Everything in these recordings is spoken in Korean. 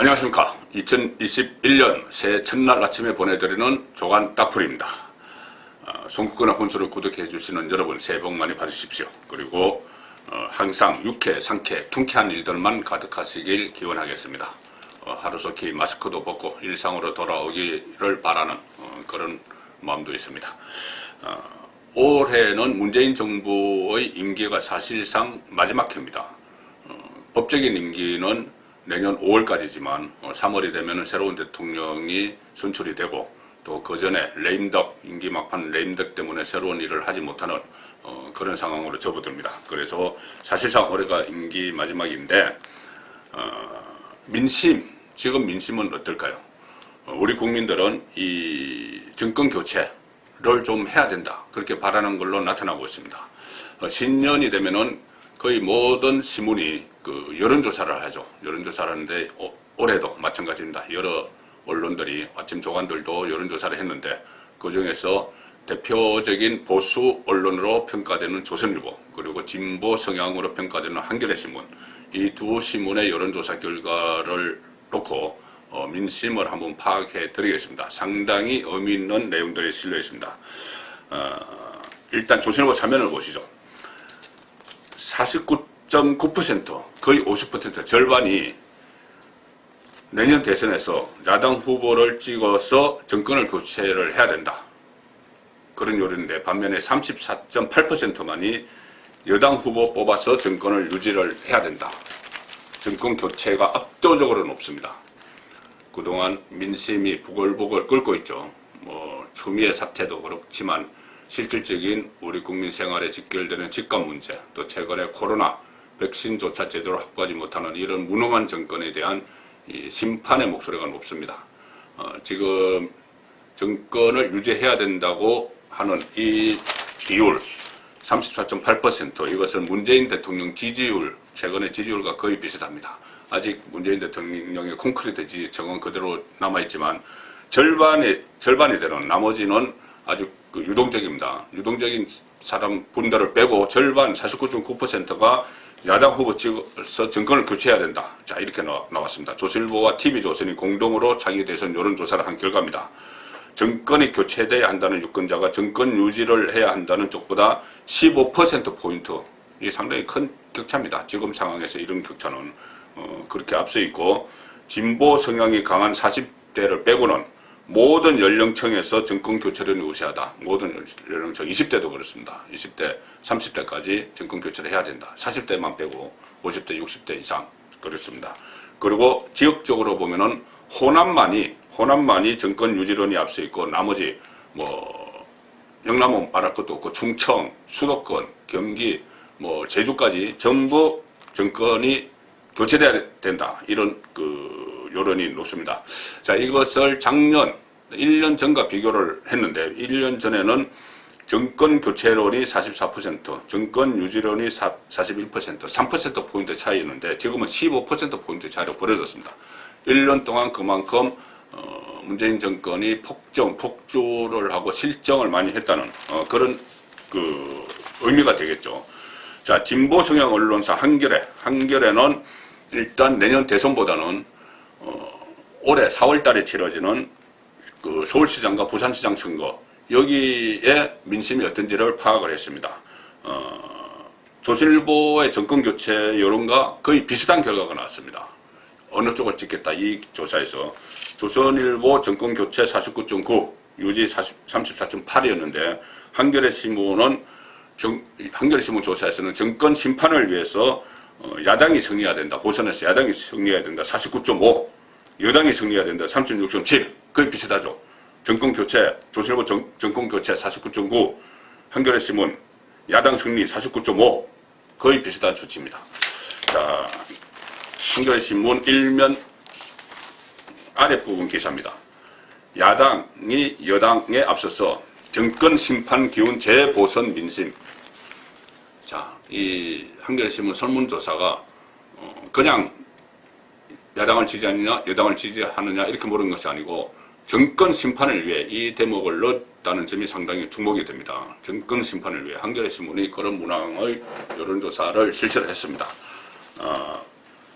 안녕하십니까. 2021년 새해 첫날 아침에 보내드리는 조간 딱풀입니다. 송구권의 혼수를 구독해 주시는 여러분 새해 복 많이 받으십시오. 그리고 항상 유쾌, 상쾌, 통쾌한 일들만 가득하시길 기원하겠습니다. 하루속히 마스크도 벗고 일상으로 돌아오기를 바라는 그런 마음도 있습니다. 올해는 문재인 정부의 임기가 사실상 마지막 해입니다. 법적인 임기는 내년 5월까지지만 3월이 되면 새로운 대통령이 선출이 되고 또 그 전에 레임덕, 임기 막판 레임덕 때문에 새로운 일을 하지 못하는 그런 상황으로 접어듭니다. 그래서 사실상 올해가 임기 마지막인데 지금 민심은 어떨까요? 우리 국민들은 이 정권 교체를 좀 해야 된다 그렇게 바라는 걸로 나타나고 있습니다. 신년이 되면은 거의 모든 신문이 그 여론조사를 하죠. 여론조사를 하는데 올해도 마찬가지입니다. 여러 언론들이 아침 조간들도 여론조사를 했는데 그 중에서 대표적인 보수 언론으로 평가되는 조선일보 그리고 진보 성향으로 평가되는 한겨레신문 이 두 신문의 여론조사 결과를 놓고 민심을 한번 파악해 드리겠습니다. 상당히 의미 있는 내용들이 실려 있습니다. 일단 조선일보 사면을 보시죠. 49.9% 거의 50% 절반이 내년 대선에서 야당 후보를 찍어서 정권을 교체를 해야 된다. 그런 요인데 반면에 34.8%만이 여당 후보 뽑아서 정권을 유지를 해야 된다. 정권 교체가 압도적으로 높습니다. 그동안 민심이 부글부글 끓고 있죠. 추미애 사태도 그렇지만 실질적인 우리 국민 생활에 직결되는 집값 문제, 또 최근에 코로나 백신조차 제대로 확보하지 못하는 이런 무능한 정권에 대한 이 심판의 목소리가 높습니다. 지금 정권을 유지해야 된다고 하는 이 비율 34.8% 이것은 문재인 대통령 지지율, 최근의 지지율과 거의 비슷합니다. 아직 문재인 대통령의 콘크리트 지지층은 그대로 남아있지만 절반이 되는 나머지는 아주 유동적입니다. 유동적인 분들을 빼고 절반 49.9%가 야당 후보 찍어서 정권을 교체해야 된다. 자, 이렇게 나왔습니다. 조선일보와 TV조선이 공동으로 자기 대선 여론조사를 한 결과입니다. 정권이 교체돼야 한다는 유권자가 정권 유지를 해야 한다는 쪽보다 15%포인트, 이게 상당히 큰 격차입니다. 지금 상황에서 이런 격차는 그렇게 앞서 있고, 진보 성향이 강한 40대를 빼고는 모든 연령층에서 정권 교체를 우세하다. 모든 연령층, 20대도 그렇습니다. 20대, 30대까지 정권 교체를 해야 된다. 40대만 빼고 50대, 60대 이상 그렇습니다. 그리고 지역적으로 보면은 호남만이 정권 유지론이 앞서 있고 나머지 영남은 말할 것도 없고 충청, 수도권, 경기, 제주까지 전부 정권이 교체돼야 된다. 이런 여론이 높습니다. 자, 이것을 작년 1년 전과 비교를 했는데 1년 전에는 정권 교체론이 44%, 정권 유지론이 41%, 3%포인트 차이였는데 지금은 15%포인트 차이로 벌어졌습니다. 1년 동안 그만큼 문재인 정권이 폭주를 하고 실정을 많이 했다는 그런 의미가 되겠죠. 자, 진보 성향 언론사 한겨레는 일단 내년 대선보다는 올해 4월 달에 치러지는 서울시장과 부산시장 선거 여기에 민심이 어떤지를 파악을 했습니다. 조선일보의 정권교체 여론과 거의 비슷한 결과가 나왔습니다. 어느 쪽을 찍겠다 이 조사에서 조선일보 정권교체 49.9 유지 34.8이었는데 한겨레신문 조사에서는 정권 심판을 위해서 야당이 승리해야 된다. 보선에서 야당이 승리해야 된다. 49.5 여당이 승리해야 된다. 36.7 거의 비슷하죠. 정권교체 조선일보 정권교체 49.9 한겨레신문 야당 승리 49.5 거의 비슷한 수치입니다. 자, 한겨레신문 일면 아랫부분 기사입니다. 야당이 여당에 앞서서 정권 심판 기운 재보선 민심. 자, 이 한겨레신문 설문조사가 그냥 야당을 지지하느냐 여당을 지지하느냐 이렇게 물은 것이 아니고 정권 심판을 위해 이 대목을 넣었다는 점이 상당히 주목이 됩니다. 정권 심판을 위해 한겨레신문이 그런 문항의 여론조사를 실시를 했습니다.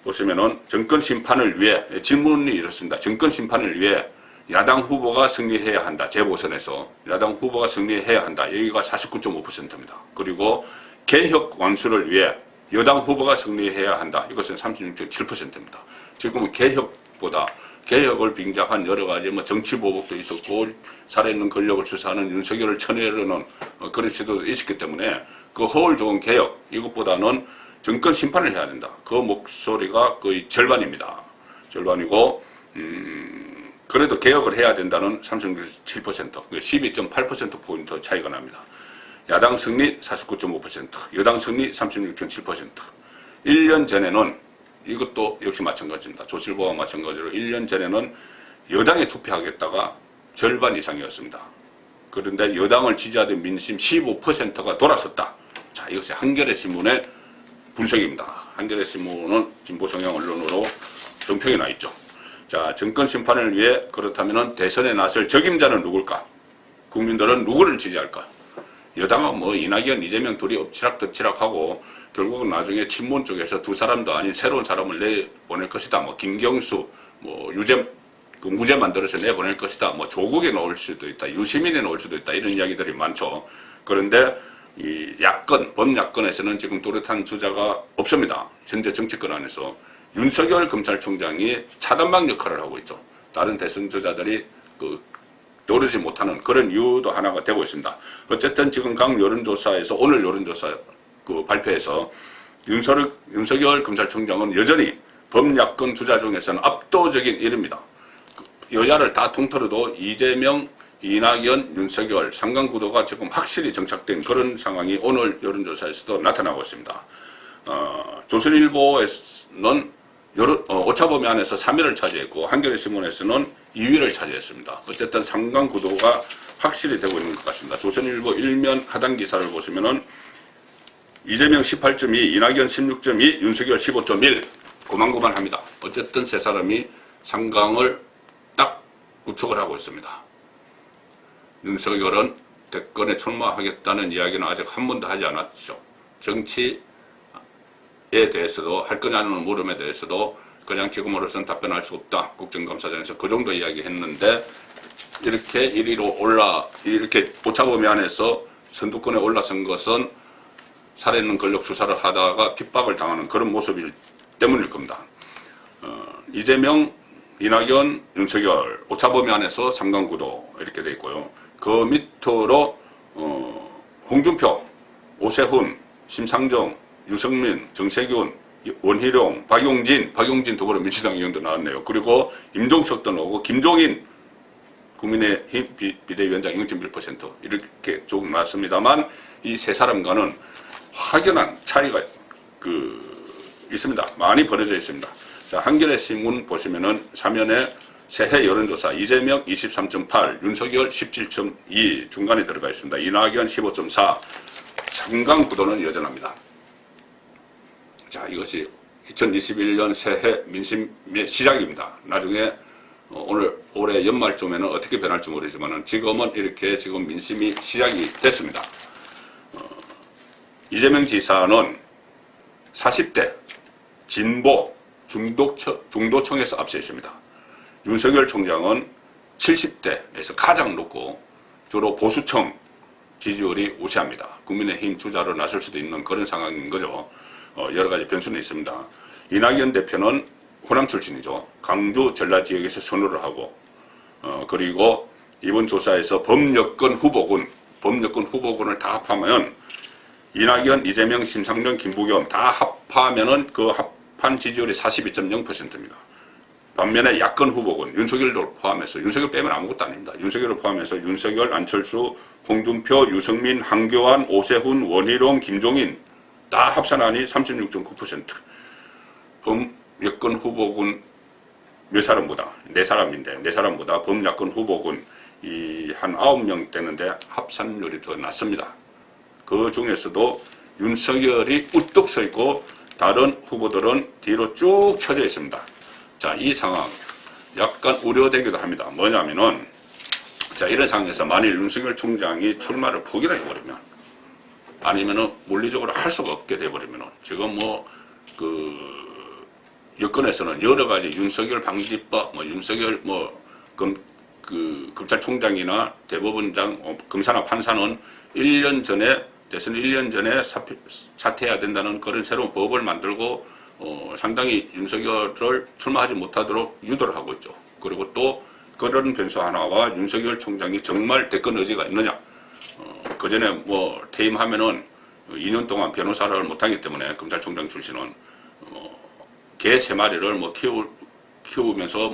보시면은 정권 심판을 위해 질문이 이렇습니다. 정권 심판을 위해 야당 후보가 승리해야 한다. 재보선에서 야당 후보가 승리해야 한다. 여기가 49.5%입니다. 그리고 개혁 완수를 위해 여당 후보가 승리해야 한다. 이것은 36.7%입니다. 지금은 개혁을 빙자한 여러 가지 정치 보복도 있었고 살아있는 권력을 수사하는 윤석열을 쳐내려는 그런 시도도 있었기 때문에 그 허울 좋은 개혁 이것보다는 정권 심판을 해야 된다. 그 목소리가 거의 절반입니다. 절반이고 그래도 개혁을 해야 된다는 36.7%, 12.8%포인트 차이가 납니다. 야당 승리 49.5%, 여당 승리 36.7%. 1년 전에는 이것도 역시 마찬가지입니다. 조실보와 마찬가지로 1년 전에는 여당에 투표하겠다가 절반 이상이었습니다. 그런데 여당을 지지하던 민심 15%가 돌아섰다. 자, 이것이 한겨레 신문의 분석입니다. 한겨레 신문은 진보 성향 언론으로 정평이 나 있죠. 자, 정권 심판을 위해 그렇다면 대선에 나설 적임자는 누굴까? 국민들은 누구를 지지할까? 여당은 이낙연, 이재명 둘이 엎치락뒤치락하고 결국은 나중에 친문 쪽에서 두 사람도 아닌 새로운 사람을 내보낼 것이다. 김경수, 무죄 만들어서 내보낼 것이다. 조국에 넣을 수도 있다. 유시민에 넣을 수도 있다. 이런 이야기들이 많죠. 그런데 이 범야권에서는 지금 뚜렷한 주자가 없습니다. 현재 정치권 안에서. 윤석열 검찰총장이 차단막 역할을 하고 있죠. 다른 대선 주자들이 노리지 못하는 그런 이유도 하나가 되고 있습니다. 어쨌든 지금 각 여론조사에서 오늘 여론조사 발표에서 윤석열 검찰총장은 여전히 범야권 주자 중에서는 압도적인 1위입니다. 여야를 다 통틀어도 이재명, 이낙연, 윤석열 상강구도가 지금 확실히 정착된 그런 상황이 오늘 여론조사에서도 나타나고 있습니다. 조선일보에서는 오차범위 안에서 3위를 차지했고 한겨레신문에서는 2위를 차지했습니다. 어쨌든 상강구도가 확실히 되고 있는 것 같습니다. 조선일보 일면 하단 기사를 보시면은 이재명 18.2, 이낙연 16.2, 윤석열 15.1 고만고만합니다. 어쨌든 세 사람이 상강을 딱 구축을 하고 있습니다. 윤석열은 대권에 출마하겠다는 이야기는 아직 한 번도 하지 않았죠. 정치에 대해서도 할 거냐는 물음에 대해서도 그냥 지금으로서는 답변할 수 없다. 국정감사장에서 그 정도 이야기했는데 이렇게 1위로 이렇게 오차범위 안에서 선두권에 올라선 것은 살아있는 권력 수사를 하다가 핍박을 당하는 그런 모습일 때문일 겁니다. 이재명, 이낙연, 윤석열 오차범위 안에서 상강구도 이렇게 돼 있고요. 그 밑으로 홍준표, 오세훈, 심상정, 유승민, 정세균, 원희룡, 박용진 더불어민주당 의원도 나왔네요. 그리고 임종석도 나오고 김종인 국민의힘 비대위원장 0.1% 이렇게 조금 나왔습니다만 이 세 사람과는 확연한 차이가 있습니다. 많이 벌어져 있습니다. 자, 한겨레 신문 보시면은 사면에 새해 여론조사 이재명 23.8, 윤석열 17.2 중간에 들어가 있습니다. 이낙연 15.4, 상강 구도는 여전합니다. 자, 이것이 2021년 새해 민심의 시작입니다. 나중에 올해 연말쯤에는 어떻게 변할지 모르지만은 지금은 이렇게 지금 민심이 시작이 됐습니다. 이재명 지사는 40대 진보 중도층에서 앞서 있습니다. 윤석열 총장은 70대에서 가장 높고 주로 보수층 지지율이 우세합니다. 국민의힘 주자로 나설 수도 있는 그런 상황인 거죠. 여러 가지 변수는 있습니다. 이낙연 대표는 호남 출신이죠. 강주 전라 지역에서 선호를 하고 그리고 이번 조사에서 범여권 후보군을 다 합하면 이낙연, 이재명, 심상정, 김부겸 다 합하면은 그 합한 지지율이 42.0%입니다. 반면에 야권 후보군 윤석열도 포함해서 윤석열 빼면 아무것도 아닙니다. 윤석열을 포함해서 윤석열, 안철수, 홍준표, 유승민, 한교안, 오세훈, 원희룡, 김종인 다 합산하니 36.9%. 범여권 후보군 몇 사람보다 4사람보다 범야권 후보군 한 9명 되는데 합산율이 더 낮습니다. 그 중에서도 윤석열이 우뚝 서 있고 다른 후보들은 뒤로 쭉 쳐져 있습니다. 자, 이 상황 약간 우려되기도 합니다. 뭐냐면은 자, 이런 상황에서 만일 윤석열 총장이 출마를 포기를 해버리면 아니면은 물리적으로 할 수가 없게 돼버리면은 지금 여권에서는 여러 가지 윤석열 방지법, 윤석열 검찰총장이나 대법원장, 검사나 판사는 1년 전에 대선 1년 전에 사퇴해야 된다는 그런 새로운 법을 만들고 상당히 윤석열을 출마하지 못하도록 유도를 하고 있죠. 그리고 또 그런 변수 하나와 윤석열 총장이 정말 대권 의지가 있느냐. 그전에 퇴임하면은 2년 동안 변호사를 못하기 때문에 검찰총장 출신은 개 3마리를 키우면서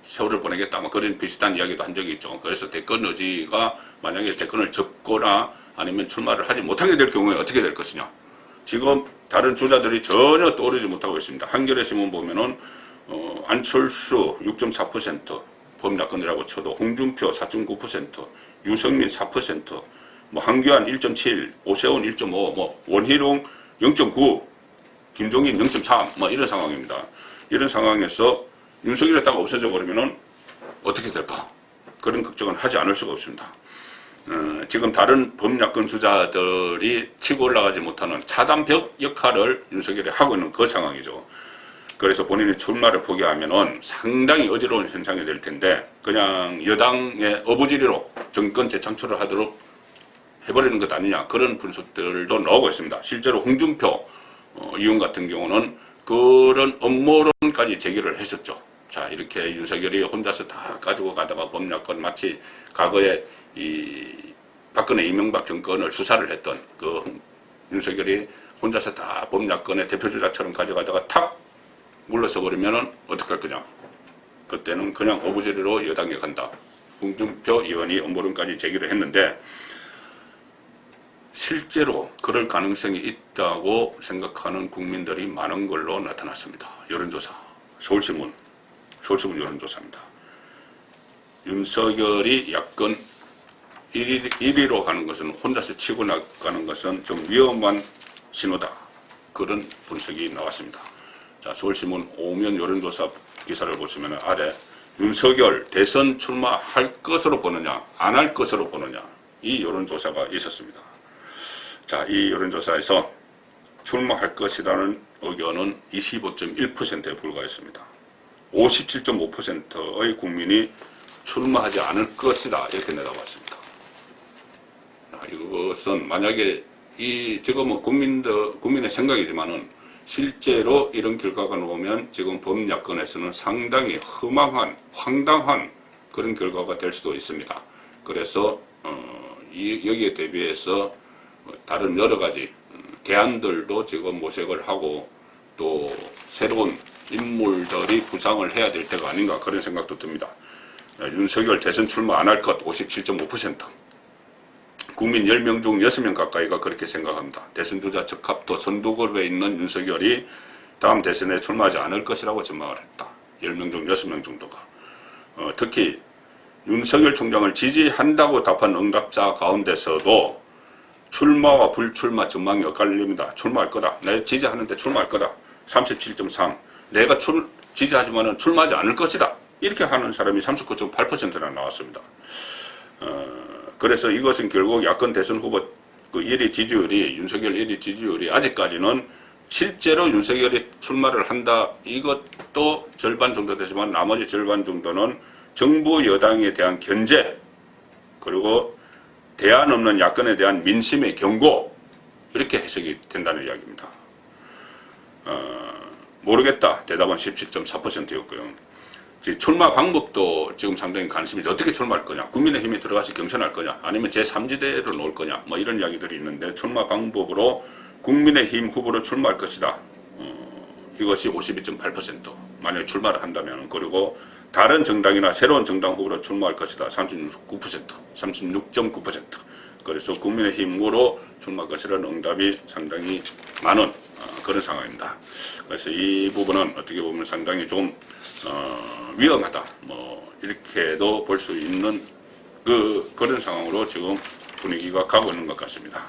세월을 보내겠다 그런 비슷한 이야기도 한 적이 있죠. 그래서 대권 의지가 만약에 대권을 접거나 아니면 출마를 하지 못하게 될 경우에 어떻게 될 것이냐. 지금 다른 주자들이 전혀 떠오르지 못하고 있습니다. 한겨레 신문 보면은 안철수 6.4%, 범야권이라고 쳐도 홍준표 4.9%, 유승민 4%, 한교안 1.7, 오세훈 1.5, 원희룡 0.9, 김종인 0.3, 이런 상황입니다. 이런 상황에서 윤석열이 딱 없어져 버리면은 어떻게 될까? 그런 걱정은 하지 않을 수가 없습니다. 지금 다른 범야권 주자들이 치고 올라가지 못하는 차단벽 역할을 윤석열이 하고 있는 그 상황이죠. 그래서 본인이 출마를 포기하면은 상당히 어지러운 현상이 될 텐데 그냥 여당의 어부지리로 정권 재창출을 하도록 해버리는 것 아니냐 그런 분석들도 나오고 있습니다. 실제로 홍준표 의원 같은 경우는 그런 음모론까지 제기를 했었죠. 자, 이렇게 윤석열이 혼자서 다 가지고 가다가 범야권 마치 과거에 박근혜 이명박 정권을 수사를 했던 그 윤석열이 혼자서 다 범야권의 대표주자처럼 가져가다가 탁 물러서 버리면은 어떡할 거냐. 그때는 그냥 어부지리로 여당에 간다. 홍준표 의원이 음모론까지 제기를 했는데 실제로 그럴 가능성이 있다고 생각하는 국민들이 많은 걸로 나타났습니다. 여론조사. 서울신문 여론조사입니다. 윤석열이 야권 1위로 가는 것은 혼자서 치고 나가는 것은 좀 위험한 신호다. 그런 분석이 나왔습니다. 자, 서울신문 오면 여론조사 기사를 보시면 아래 윤석열 대선 출마할 것으로 보느냐 안 할 것으로 보느냐 이 여론조사가 있었습니다. 자, 이 여론조사에서 출마할 것이라는 의견은 25.1%에 불과했습니다. 57.5%의 국민이 출마하지 않을 것이다 이렇게 내다봤습니다. 이것은 만약에 지금은 국민의 생각이지만은 실제로 이런 결과가 나오면 지금 범야권에서는 상당히 허망한 황당한 그런 결과가 될 수도 있습니다. 그래서 여기에 대비해서 다른 여러 가지 대안들도 지금 모색을 하고 또 새로운 인물들이 부상을 해야 될 때가 아닌가 그런 생각도 듭니다. 윤석열 대선 출마 안 할 것 57.5%. 국민 10명 중 6명 가까이가 그렇게 생각합니다. 대선 주자 적합도 선두그룹에 있는 윤석열이 다음 대선에 출마하지 않을 것이라고 전망을 했다. 10명 중 6명 정도가. 특히 윤석열 총장을 지지한다고 답한 응답자 가운데서도 출마와 불출마 전망이 엇갈립니다. 출마할 거다. 내가 지지하는데 출마할 거다. 37.3. 내가 지지하지만은 출마하지 않을 것이다. 이렇게 하는 사람이 39.8%나 나왔습니다. 그래서 이것은 결국 야권 대선 후보 그 1위 지지율이 윤석열 1위 지지율이 아직까지는 실제로 윤석열이 출마를 한다. 이것도 절반 정도 되지만 나머지 절반 정도는 정부 여당에 대한 견제 그리고 대안 없는 야권에 대한 민심의 경고 이렇게 해석이 된다는 이야기입니다. 모르겠다. 대답은 17.4%였고요. 출마 방법도 지금 상당히 관심이 어떻게 출마할 거냐. 국민의힘에 들어가서 경선할 거냐. 아니면 제3지대로 놓을 거냐. 이런 이야기들이 있는데 출마 방법으로 국민의힘 후보로 출마할 것이다. 이것이 52.8%. 만약에 출마를 한다면. 그리고 다른 정당이나 새로운 정당 후보로 출마할 것이다. 36.9%. 36.9%. 그래서 국민의힘으로 출마할 것이라는 응답이 상당히 많은 그런 상황입니다. 그래서 이 부분은 어떻게 보면 상당히 좀 위험하다. 이렇게도 볼 수 있는 그런 상황으로 지금 분위기가 가고 있는 것 같습니다.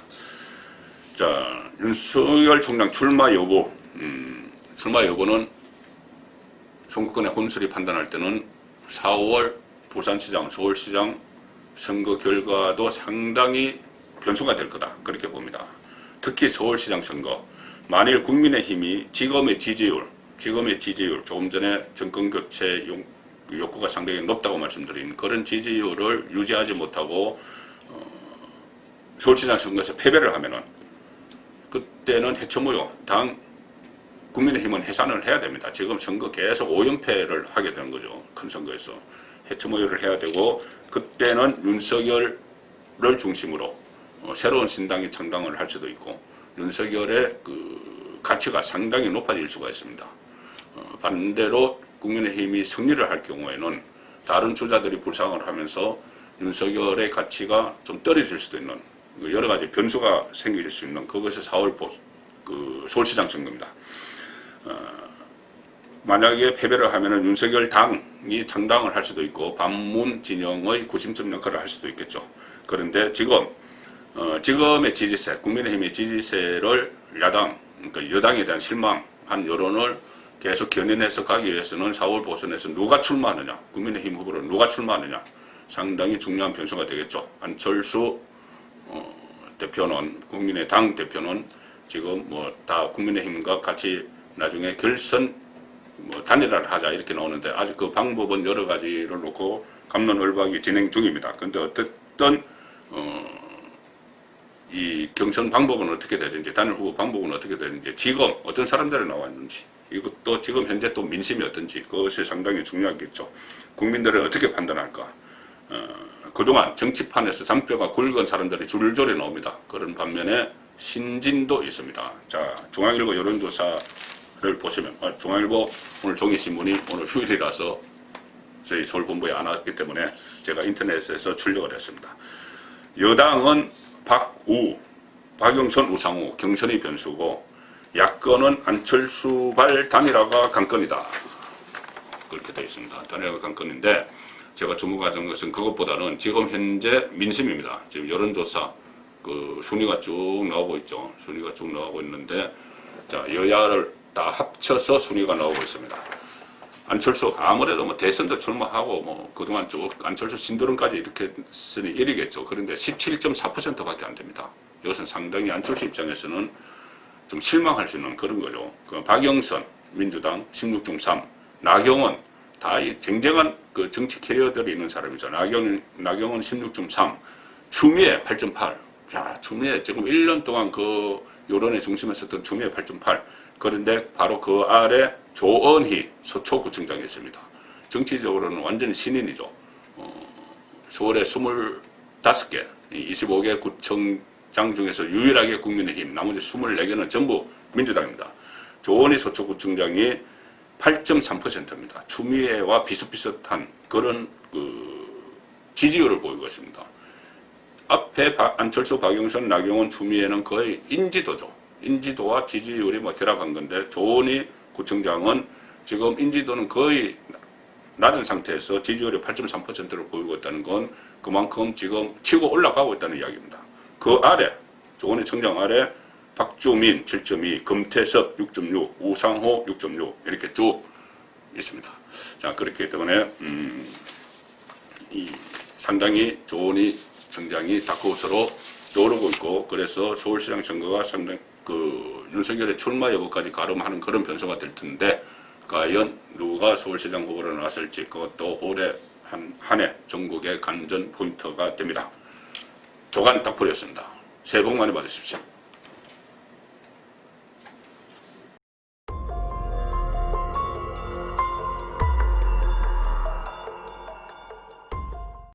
자, 윤석열 총장 출마 여부. 출마 여부는 선거권의 혼설이 판단할 때는 4월 부산시장, 서울시장 선거 결과도 상당히 변수가 될 거다. 그렇게 봅니다. 특히 서울시장 선거. 만일 국민의힘이 지금의 지지율, 지금의 지지율, 조금 전에 정권교체 욕구가 상당히 높다고 말씀드린 그런 지지율을 유지하지 못하고 서울시장 선거에서 패배를 하면은 그때는 해처무효, 당 국민의힘은 해산을 해야 됩니다. 지금 선거 계속 5연패를 하게 되는 거죠. 큰 선거에서 해처무효를 해야 되고, 그때는 윤석열을 중심으로 새로운 신당이 창당을 할 수도 있고, 윤석열의 그 가치가 상당히 높아질 수가 있습니다. 반대로 국민의힘이 승리를 할 경우에는 다른 주자들이 불상을 하면서 윤석열의 가치가 좀 떨어질 수도 있는 여러 가지 변수가 생길 수 있는 그것이 4월 그 서울시장 선거입니다. 만약에 패배를 하면은 윤석열 당이 창당을 할 수도 있고 반문 진영의 구심점 역할을 할 수도 있겠죠. 그런데 지금의 지지세, 국민의힘의 지지세를 야당, 그러니까 여당에 대한 실망한 여론을 계속 견인해서 가기 위해서는 4월 보선에서 누가 출마하느냐, 국민의힘 후보로 누가 출마하느냐 상당히 중요한 변수가 되겠죠. 안철수 대표는, 국민의당 대표는 지금 뭐 다 국민의힘과 같이 나중에 결선 단일화를 하자 이렇게 나오는데 아직 그 방법은 여러 가지를 놓고 갑론을박이 진행 중입니다. 그런데 어쨌든 이 경선 방법은 어떻게 되든지, 단일 후보 방법은 어떻게 되든지, 지금 어떤 사람들이 나왔는지, 이것도 지금 현재 또 민심이 어떤지, 그것이 상당히 중요하겠죠. 국민들은 어떻게 판단할까? 그동안 정치판에서 잔뼈가 굵은 사람들이 줄줄이 나옵니다. 그런 반면에 신진도 있습니다. 자, 중앙일보 여론조사를 보시면, 중앙일보 오늘 종이신문이 오늘 휴일이라서 저희 서울본부에 안 왔기 때문에 제가 인터넷에서 출력을 했습니다. 여당은 박우, 박영선, 우상호, 경선이 변수고, 야권은 안철수발 단일화가 관건이다. 그렇게 되어 있습니다. 단일화가 관건인데, 제가 주목하는 것은 그것보다는 지금 현재 민심입니다. 지금 여론조사 그 순위가 쭉 나오고 있죠. 순위가 쭉 나오고 있는데, 자, 여야를 다 합쳐서 순위가 나오고 있습니다. 안철수 아무래도 뭐 대선도 출마하고 뭐 그동안 쭉 안철수 신도름까지 이렇게 쓰니 1위겠죠. 그런데 17.4%밖에 안 됩니다. 이것은 상당히 안철수 입장에서는 좀 실망할 수 있는 그런 거죠. 그 박영선 민주당 16.3, 나경원 다 이 쟁쟁한 그 정치 캐리어들이 있는 사람이죠. 나경원 16.3, 추미애 8.8. 자, 추미애 지금 1년 동안 그 여론의 중심에 섰던 추미애 8.8. 그런데 바로 그 아래 조은희 서초구청장이 있습니다. 정치적으로는 완전히 신인이죠. 서울에 25개, 25개 구청장 중에서 유일하게 국민의힘, 나머지 24개는 전부 민주당입니다. 조은희 서초구청장이 8.3%입니다. 추미애와 비슷비슷한 그런 지지율을 보이고 있습니다. 앞에 안철수, 박영선, 나경원, 추미애는 거의 인지도죠. 인지도와 지지율이 뭐 결합한 건데, 조은희 구청장은 지금 인지도는 거의 낮은 상태에서 지지율이 8.3%를 보이고 있다는 건 그만큼 지금 치고 올라가고 있다는 이야기입니다. 그 아래, 조은희 청장 아래 박주민 7.2, 금태섭 6.6, 우상호 6.6 이렇게 쭉 있습니다. 자, 그렇기 때문에 상당히 조은희 청장이 다크호스로 떠오르고 있고, 그래서 서울시장 선거가 상당히 윤석열의 출마 여부까지 가름하는 그런 변수가 될 텐데, 과연 누가 서울시장 후보로 나왔을지 그것도 올해 한 해 전국의 관전 포인트가 됩니다. 조간 닥풀이었습니다. 새해 복 많이 받으십시오.